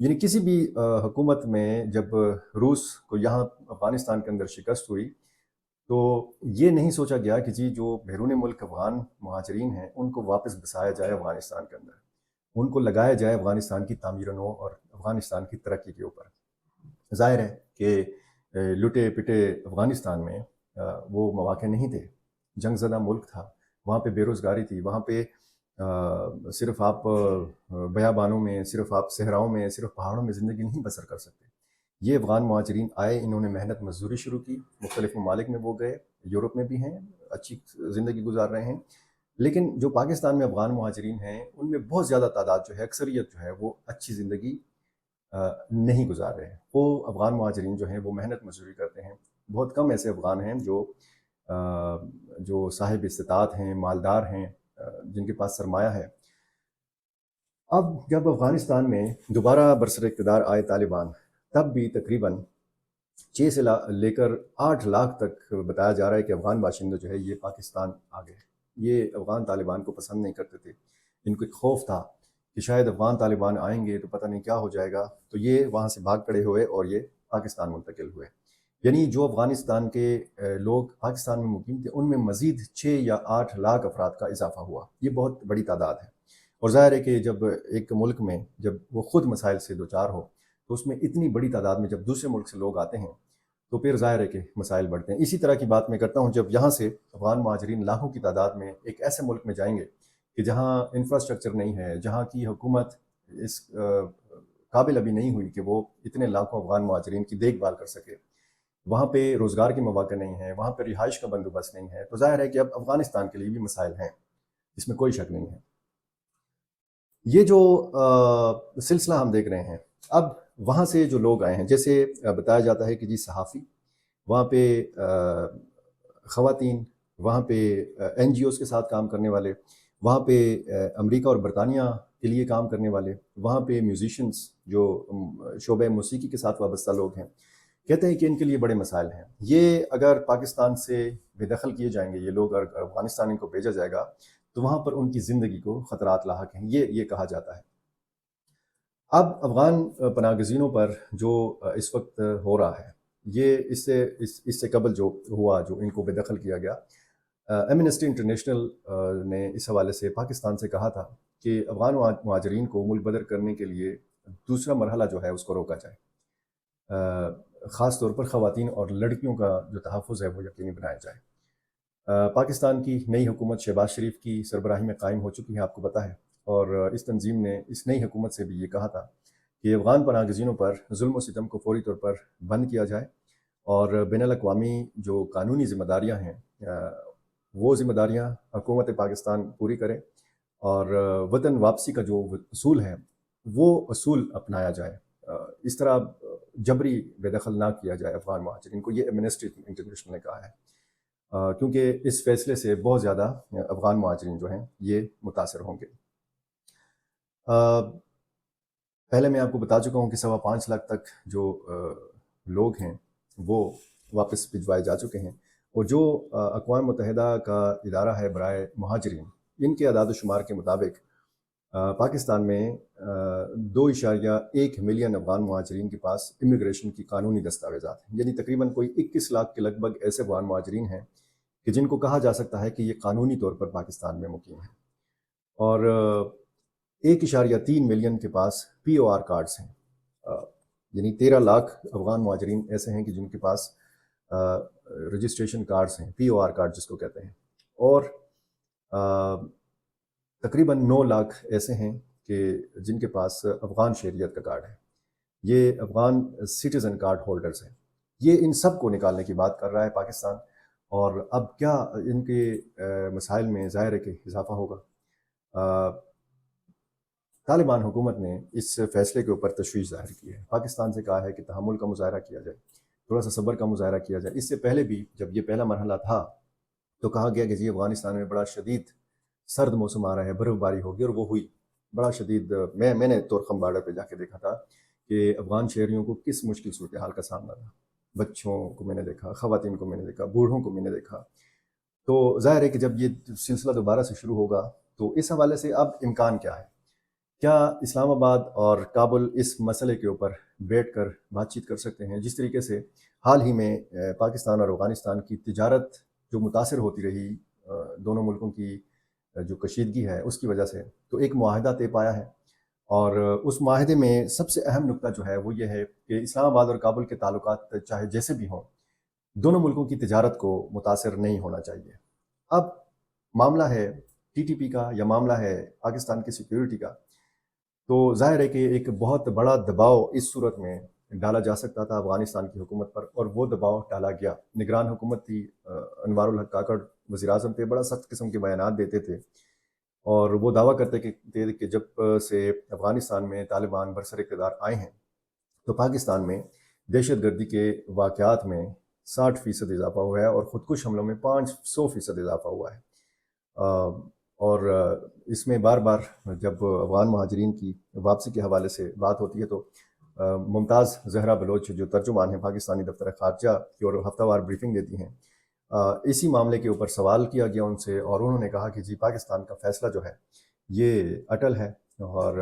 یعنی کسی بھی حکومت میں جب روس کو یہاں افغانستان کے اندر شکست ہوئی تو یہ نہیں سوچا گیا کہ جی جو بیرون ملک افغان مہاجرین ہیں ان کو واپس بسایا جائے افغانستان کے اندر، ان کو لگایا جائے افغانستان کی تعمیر نو اور افغانستان کی ترقی کے اوپر۔ ظاہر ہے کہ لٹے پٹے افغانستان میں وہ مواقع نہیں تھے، جنگ زدہ ملک تھا، وہاں پہ بے روزگاری تھی، وہاں پہ صرف آپ بیابانوں میں، صرف آپ صحراؤں میں، صرف پہاڑوں میں زندگی نہیں بسر کر سکتے۔ یہ افغان مہاجرین آئے، انہوں نے محنت مزدوری شروع کی، مختلف ممالک میں وہ گئے، یورپ میں بھی ہیں، اچھی زندگی گزار رہے ہیں، لیکن جو پاکستان میں افغان مہاجرین ہیں ان میں بہت زیادہ تعداد جو ہے، اکثریت جو ہے وہ اچھی زندگی نہیں گزار رہے ہیں۔ وہ افغان مہاجرین جو ہیں وہ محنت مزدوری کرتے ہیں، بہت کم ایسے افغان ہیں جو صاحب استطاعت ہیں، مالدار ہیں، جن کے پاس سرمایہ ہے۔ اب جب افغانستان میں دوبارہ برسر اقتدار آئے طالبان، تب بھی تقریباً 6 سے لے کر 8 لاکھ تک بتایا جا رہا ہے کہ افغان باشندے جو ہے یہ پاکستان آ گئے۔ یہ افغان طالبان کو پسند نہیں کرتے تھے، ان کو ایک خوف تھا کہ شاید افغان طالبان آئیں گے تو پتہ نہیں کیا ہو جائے گا، تو یہ وہاں سے بھاگ کھڑے ہوئے اور یہ پاکستان منتقل ہوئے۔ یعنی جو افغانستان کے لوگ پاکستان میں مقیم تھے ان میں مزید 6 یا 8 لاکھ افراد کا اضافہ ہوا۔ یہ بہت بڑی تعداد ہے، اور ظاہر ہے کہ جب ایک ملک میں جب وہ خود مسائل سے دوچار ہو تو اس میں اتنی بڑی تعداد میں جب دوسرے ملک سے لوگ آتے ہیں تو پھر ظاہر ہے کہ مسائل بڑھتے ہیں۔ اسی طرح کی بات میں کرتا ہوں، جب یہاں سے افغان مہاجرین لاکھوں کی تعداد میں ایک ایسے ملک میں جائیں گے کہ جہاں انفراسٹرکچر نہیں ہے، جہاں کی حکومت اس قابل ابھی نہیں ہوئی کہ وہ اتنے لاکھوں افغان مہاجرین کی دیکھ بھال کر سکے، وہاں پہ روزگار کے مواقع نہیں ہیں، وہاں پہ رہائش کا بندوبست نہیں ہے، تو ظاہر ہے کہ اب افغانستان کے لیے بھی مسائل ہیں، اس میں کوئی شک نہیں ہے۔ یہ جو سلسلہ ہم دیکھ رہے ہیں، اب وہاں سے جو لوگ آئے ہیں، جیسے بتایا جاتا ہے کہ جی صحافی، وہاں پہ خواتین، وہاں پہ این جی اوز کے ساتھ کام کرنے والے، وہاں پہ امریکہ اور برطانیہ کے لیے کام کرنے والے، وہاں پہ میوزیشنز جو شعبہ موسیقی کے ساتھ وابستہ لوگ ہیں، کہتے ہیں کہ ان کے لیے بڑے مسائل ہیں۔ یہ اگر پاکستان سے بے دخل کیے جائیں گے، یہ لوگ اگر افغانستان ان کو بھیجا جائے گا تو وہاں پر ان کی زندگی کو خطرات لاحق ہیں، یہ کہا جاتا ہے۔ اب افغان پناہ گزینوں پر جو اس وقت ہو رہا ہے، یہ اس سے قبل جو ہوا، جو ان کو بے دخل کیا گیا، ایمنسٹی انٹرنیشنل نے اس حوالے سے پاکستان سے کہا تھا کہ افغان مہاجرین کو ملک بدر کرنے کے لیے دوسرا مرحلہ جو ہے اس کو روکا جائے، خاص طور پر خواتین اور لڑکیوں کا جو تحفظ ہے وہ یقینی بنایا جائے۔ پاکستان کی نئی حکومت شہباز شریف کی سربراہی میں قائم ہو چکی ہے، آپ کو پتہ ہے، اور اس تنظیم نے اس نئی حکومت سے بھی یہ کہا تھا کہ افغان پناہ گزینوں پر ظلم و ستم کو فوری طور پر بند کیا جائے، اور بین الاقوامی جو قانونی ذمہ داریاں ہیں وہ ذمہ داریاں حکومت پاکستان پوری کرے، اور وطن واپسی کا جو اصول ہے وہ اصول اپنایا جائے، اس طرح جبری بے دخل نہ کیا جائے افغان مہاجرین کو، یہ ایمنسٹی انٹرنیشنل نے کہا ہے، کیونکہ اس فیصلے سے بہت زیادہ افغان مہاجرین جو ہیں یہ متاثر ہوں گے۔ پہلے میں آپ کو بتا چکا ہوں کہ 5.25 لاکھ تک جو لوگ ہیں وہ واپس بھجوائے جا چکے ہیں، اور جو اقوام متحدہ کا ادارہ ہے برائے مہاجرین، ان کے اعداد و شمار کے مطابق پاکستان میں 2.1 ملین افغان مہاجرین کے پاس امیگریشن کی قانونی دستاویزات ہیں، یعنی تقریباً کوئی 21 لاکھ کے لگ بھگ ایسے افغان مہاجرین ہیں کہ جن کو کہا جا سکتا ہے کہ یہ قانونی طور پر پاکستان میں مقیم ہیں، اور 1.3 ملین کے پاس پی او آر کارڈز ہیں، یعنی 13 لاکھ افغان مہاجرین ایسے ہیں کہ جن کے پاس رجسٹریشن کارڈز ہیں، پی او آر کارڈ جس کو کہتے ہیں، اور تقریباً 9 لاکھ ایسے ہیں کہ جن کے پاس افغان شہریت کا کارڈ ہے، یہ افغان سٹیزن کارڈ ہولڈرز ہیں۔ یہ ان سب کو نکالنے کی بات کر رہا ہے پاکستان، اور اب کیا ان کے مسائل میں ظاہر ہے کہ اضافہ ہوگا۔ طالبان حکومت نے اس فیصلے کے اوپر تشویش ظاہر کی ہے، پاکستان سے کہا ہے کہ تحمل کا مظاہرہ کیا جائے، تھوڑا سا صبر کا مظاہرہ کیا جائے۔ اس سے پہلے بھی جب یہ پہلا مرحلہ تھا تو کہا گیا کہ جی افغانستان میں بڑا شدید سرد موسم آ رہا ہے، برف باری ہوگی، اور وہ ہوئی بڑا شدید۔ میں نے طورخم بارڈر پہ جا کے دیکھا تھا کہ افغان شہریوں کو کس مشکل صورتحال کا سامنا تھا، بچوں کو میں نے دیکھا، خواتین کو میں نے دیکھا، بوڑھوں کو میں نے دیکھا۔ تو ظاہر ہے کہ جب یہ سلسلہ دوبارہ سے شروع ہوگا تو اس حوالے سے اب امکان کیا ہے کیا اسلام آباد اور کابل اس مسئلے کے اوپر بیٹھ کر بات چیت کر سکتے ہیں؟ جس طریقے سے حال ہی میں پاکستان اور افغانستان کی تجارت جو متاثر ہوتی رہی دونوں ملکوں کی جو کشیدگی ہے اس کی وجہ سے، تو ایک معاہدہ طے پایا ہے، اور اس معاہدے میں سب سے اہم نکتہ جو ہے وہ یہ ہے کہ اسلام آباد اور کابل کے تعلقات چاہے جیسے بھی ہوں، دونوں ملکوں کی تجارت کو متاثر نہیں ہونا چاہیے۔ اب معاملہ ہے ٹی ٹی پی کا یا معاملہ ہے پاکستان کی سیکیورٹی کا، تو ظاہر ہے کہ ایک بہت بڑا دباؤ اس صورت میں ڈالا جا سکتا تھا افغانستان کی حکومت پر، اور وہ دباؤ ڈالا گیا۔ نگران حکومت تھی، انوار الحق کاکڑ وزیر اعظم تھے، بڑا سخت قسم کے بیانات دیتے تھے، اور وہ دعویٰ کرتے تھے کہ جب سے افغانستان میں طالبان برسر اقتدار آئے ہیں تو پاکستان میں دہشت گردی کے واقعات میں 60% اضافہ ہوا ہے، اور خودکش حملوں میں 500% اضافہ ہوا ہے۔ اور اس میں بار بار جب افغان مہاجرین کی واپسی کے حوالے سے بات ہوتی ہے تو ممتاز زہرا بلوچ جو ترجمان ہیں پاکستانی دفتر خارجہ کی اور ہفتہ وار بریفنگ دیتی ہیں، اسی معاملے کے اوپر سوال کیا گیا ان سے، اور انہوں نے کہا کہ جی پاکستان کا فیصلہ جو ہے یہ اٹل ہے، اور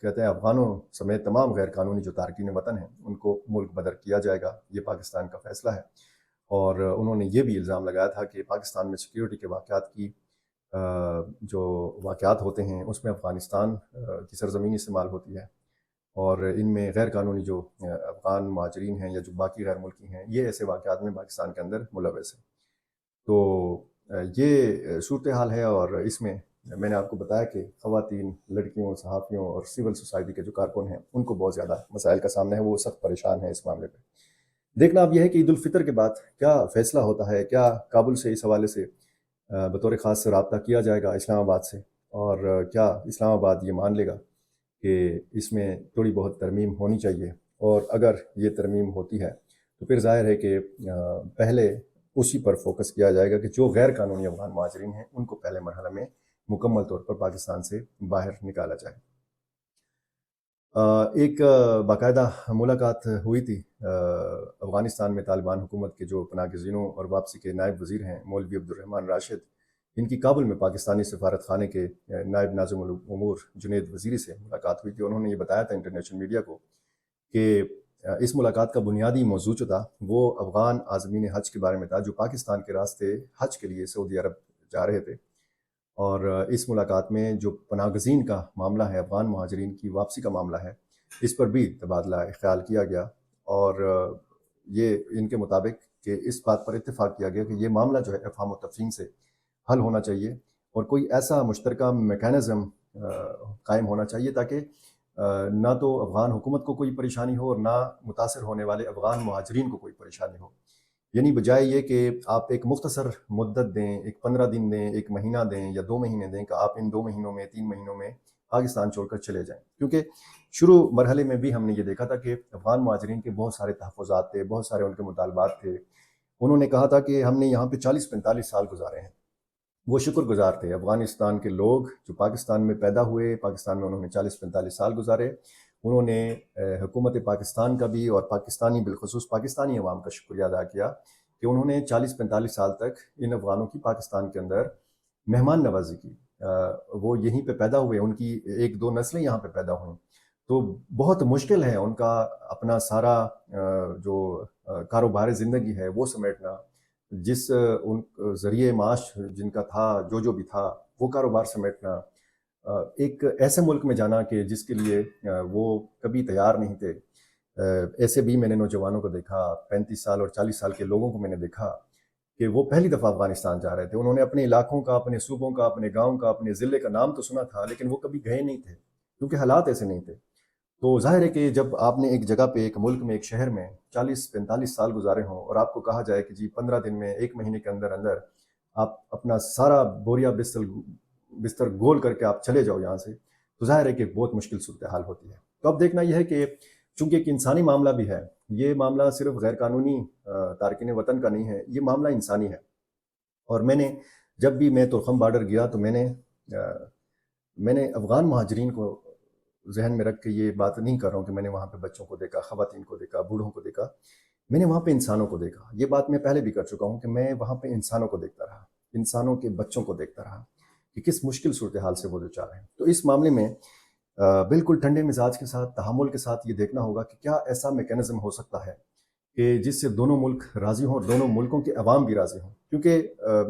کہتے ہیں افغانوں سمیت تمام غیر قانونی جو تارکین وطن ہیں ان کو ملک بدر کیا جائے گا، یہ پاکستان کا فیصلہ ہے۔ اور انہوں نے یہ بھی الزام لگایا تھا کہ پاکستان میں سیکیورٹی کے واقعات کی جو واقعات ہوتے ہیں اس میں افغانستان کی سرزمین استعمال ہوتی ہے، اور ان میں غیر قانونی جو افغان مہاجرین ہیں یا جو باقی غیر ملکی ہیں یہ ایسے واقعات میں پاکستان کے اندر ملوث ہیں۔ تو یہ صورتحال ہے، اور اس میں نے آپ کو بتایا کہ خواتین، لڑکیوں، صحافیوں اور سول سوسائٹی کے جو کارکن ہیں ان کو بہت زیادہ مسائل کا سامنا ہے، وہ سخت پریشان ہیں اس معاملے پہ۔ دیکھنا اب یہ ہے کہ عید الفطر کے بعد کیا فیصلہ ہوتا ہے، کیا کابل سے اس حوالے سے بطور خاص رابطہ کیا جائے گا اسلام آباد سے، اور کیا اسلام آباد یہ مان لے گا کہ اس میں تھوڑی بہت ترمیم ہونی چاہیے، اور اگر یہ ترمیم ہوتی ہے تو پھر ظاہر ہے کہ پہلے اسی پر فوکس کیا جائے گا کہ جو غیر قانونی افغان مہاجرین ہیں ان کو پہلے مرحلہ میں مکمل طور پر پاکستان سے باہر نکالا جائے۔ ایک باقاعدہ ملاقات ہوئی تھی افغانستان میں طالبان حکومت کے جو پناہ گزینوں اور واپسی کے نائب وزیر ہیں مولوی عبدالرحمن راشد، ان کی کابل میں پاکستانی سفارت خانے کے نائب ناظم الامور جنید وزیری سے ملاقات ہوئی تھی۔ انہوں نے یہ بتایا تھا انٹرنیشنل میڈیا کو کہ اس ملاقات کا بنیادی موضوع جو تھا وہ افغان عازمین حج کے بارے میں تھا جو پاکستان کے راستے حج کے لیے سعودی عرب جا رہے تھے، اور اس ملاقات میں جو پناہ گزین کا معاملہ ہے، افغان مہاجرین کی واپسی کا معاملہ ہے، اس پر بھی تبادلہ خیال کیا گیا، اور یہ ان کے مطابق کہ اس بات پر اتفاق کیا گیا کہ یہ معاملہ جو ہے افہام و تفہیم سے حل ہونا چاہیے، اور کوئی ایسا مشترکہ میکانزم قائم ہونا چاہیے تاکہ نہ تو افغان حکومت کو کوئی پریشانی ہو اور نہ متاثر ہونے والے افغان مہاجرین کو کوئی پریشانی ہو۔ یعنی بجائے یہ کہ آپ ایک مختصر مدت دیں، ایک 15 دن دیں، ایک مہینہ دیں یا 2 مہینے دیں، کہ آپ ان 2 مہینوں میں 3 مہینوں میں پاکستان چھوڑ کر چلے جائیں، کیونکہ شروع مرحلے میں بھی ہم نے یہ دیکھا تھا کہ افغان مہاجرین کے بہت سارے تحفظات تھے، بہت سارے ان کے مطالبات تھے۔ انہوں نے کہا تھا کہ ہم نے یہاں پہ 40-45 سال گزارے ہیں، وہ شکر گزار تھے افغانستان کے لوگ جو پاکستان میں پیدا ہوئے، پاکستان میں انہوں نے 40-45 سال گزارے، انہوں نے حکومت پاکستان کا بھی اور پاکستانی بالخصوص پاکستانی عوام کا شکریہ ادا کیا کہ انہوں نے 40-45 سال تک ان افغانوں کی پاکستان کے اندر مہمان نوازی کی۔ وہ یہیں پہ پیدا ہوئے، ان کی 1-2 نسلیں یہاں پہ پیدا ہوئیں، تو بہت مشکل ہے ان کا اپنا سارا جو کاروبار زندگی ہے وہ سمیٹنا، جس ان ذریعے معاش جن کا تھا، جو بھی تھا وہ کاروبار سمیٹنا، ایک ایسے ملک میں جانا کہ جس کے لیے وہ کبھی تیار نہیں تھے۔ ایسے بھی میں نے نوجوانوں کو دیکھا، 35 سال اور 40 سال کے لوگوں کو میں نے دیکھا کہ وہ پہلی دفعہ افغانستان جا رہے تھے۔ انہوں نے اپنے علاقوں کا، اپنے صوبوں کا، اپنے گاؤں کا، اپنے ضلع کا نام تو سنا تھا، لیکن وہ کبھی گئے نہیں تھے کیونکہ حالات ایسے نہیں تھے۔ تو ظاہر ہے کہ جب آپ نے ایک جگہ پہ، ایک ملک میں، ایک شہر میں 40-45 سال گزارے ہوں اور آپ کو کہا جائے کہ جی 15 دن میں، 1 مہینے کے اندر اندر آپ اپنا سارا بوریا بستر گول کر کے آپ چلے جاؤ یہاں سے، تو ظاہر ہے کہ بہت مشکل صورتحال ہوتی ہے۔ تو اب دیکھنا یہ ہے کہ چونکہ ایک انسانی معاملہ بھی ہے، یہ معاملہ صرف غیر قانونی تارکین وطن کا نہیں ہے، یہ معاملہ انسانی ہے۔ اور جب بھی میں تورخم بارڈر گیا تو میں نے افغان مہاجرین کو ذہن میں رکھ کے یہ بات نہیں کر رہا ہوں کہ میں نے وہاں پہ بچوں کو دیکھا، خواتین کو دیکھا، بوڑھوں کو دیکھا، میں نے وہاں پہ انسانوں کو دیکھا۔ یہ بات میں پہلے بھی کر چکا ہوں کہ میں وہاں پہ انسانوں کو دیکھتا رہا، انسانوں کے بچوں کو دیکھتا رہا کہ کس مشکل صورتحال سے وہ دوچار ہیں۔ تو اس معاملے میں بالکل ٹھنڈے مزاج کے ساتھ، تحمل کے ساتھ یہ دیکھنا ہوگا کہ کیا ایسا میکینزم ہو سکتا ہے کہ جس سے دونوں ملک راضی ہوں اور دونوں ملکوں کے عوام بھی راضی ہوں. کیونکہ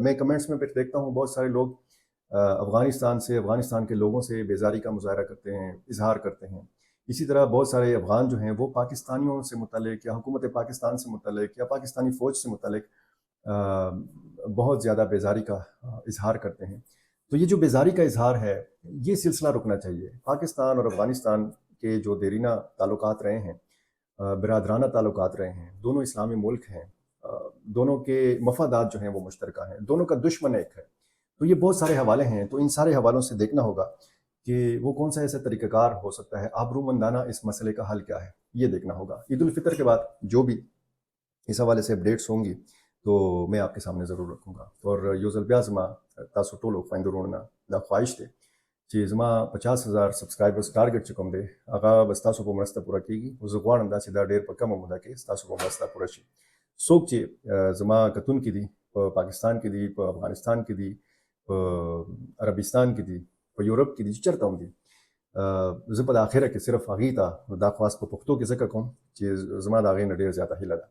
میں کمنٹس میں پھر دیکھتا ہوں بہت سارے لوگ افغانستان کے لوگوں سے بیزاری کا مظاہرہ کرتے ہیں، اظہار کرتے ہیں. اسی طرح بہت سارے افغان جو ہیں وہ پاکستانیوں سے متعلق یا حکومت پاکستان سے متعلق یا پاکستانی فوج سے متعلق بہت زیادہ بیزاری کا اظہار کرتے ہیں. تو یہ جو بیزاری کا اظہار ہے یہ سلسلہ رکنا چاہیے. پاکستان اور افغانستان کے جو دیرینہ تعلقات رہے ہیں، برادرانہ تعلقات رہے ہیں، دونوں اسلامی ملک ہیں، دونوں کے مفادات جو ہیں وہ مشترکہ ہیں، دونوں کا دشمن ایک ہے. تو یہ بہت سارے حوالے ہیں، تو ان سارے حوالوں سے دیکھنا ہوگا کہ وہ کون سا ایسا طریقہ کار ہو سکتا ہے، آبرومندانہ اس مسئلے کا حل کیا ہے، یہ دیکھنا ہوگا. عید الفطر کے بعد جو بھی اس حوالے سے اپڈیٹس ہوں گی تو میں آپ کے سامنے ضرور رکھوں گا. اور یوزل بیا زما تاسو ټولو خویندو نه دا خواهش دی چې زما 50,000 سبسکرایبرز ټارګټ چې کوم دی هغه به ستاسو په مرسته پوره کیږي. او زه غواړم دا چې دا ډېر په کمه موده کې ستاسو په مرسته پوره شي. څوک چې زما کتونکي دي په پاکستان کې دي، په افغانستان کې دي، په عربستان کې دي، په یورپ کې دي، چې چېرته هم دي، زه په آخره کې صرف هغوی ته دا خواست په پښتو کې ځکه کوم چې زما د هغې نه ډېر زیاته هیله ده.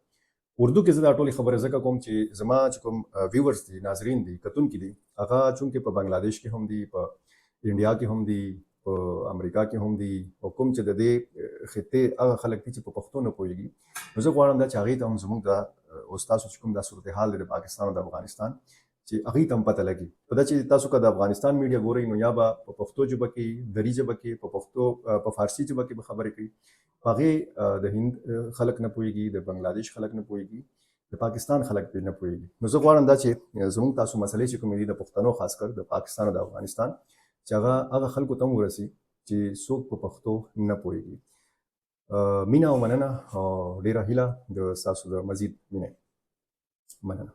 اردو کې زه دا ټولې خبرې ځکه کوم چې زما چې کوم ویورز دي، ناظرین دي، کتونکي دي، هغه چونکې په بنګلادیش کې هم دي، په انډیا کې هم دي، په امریکا کې هم دي، او کوم چې د دې خطې هغه خلک دي چې په پښتو نه پوهېږي. نو زه غواړم دا چې هغوی ته هم زموږ دا او ستاسو چې کوم دا صورتحال دی د پاکستان او د افغانستان چې هغوی ته هم پته لګي. په دا چې تاسو که د افغانستان میډیا ګورئ نو یا به په پښتو ژبه کې، دري ژبه کې، په پښتو په فارسي ژبه کې به خبرې کوي. په هغې د هند خلک نه پوهېږي، د بنګلادیش خلک نه پوهېږي، د پاکستان خلک پرې نه پوهېږي. نو زه غواړم دا چې زموږ تاسو مسلې چې کومې دي د پښتنو خاص کر د پاکستان او د افغانستان چې هغه خلکو ته هم ورسي چې څوک په پښتو نه پوهېږي. مینه او مننه او ډېره هیله د ستاسو د مزید مینې. مننه.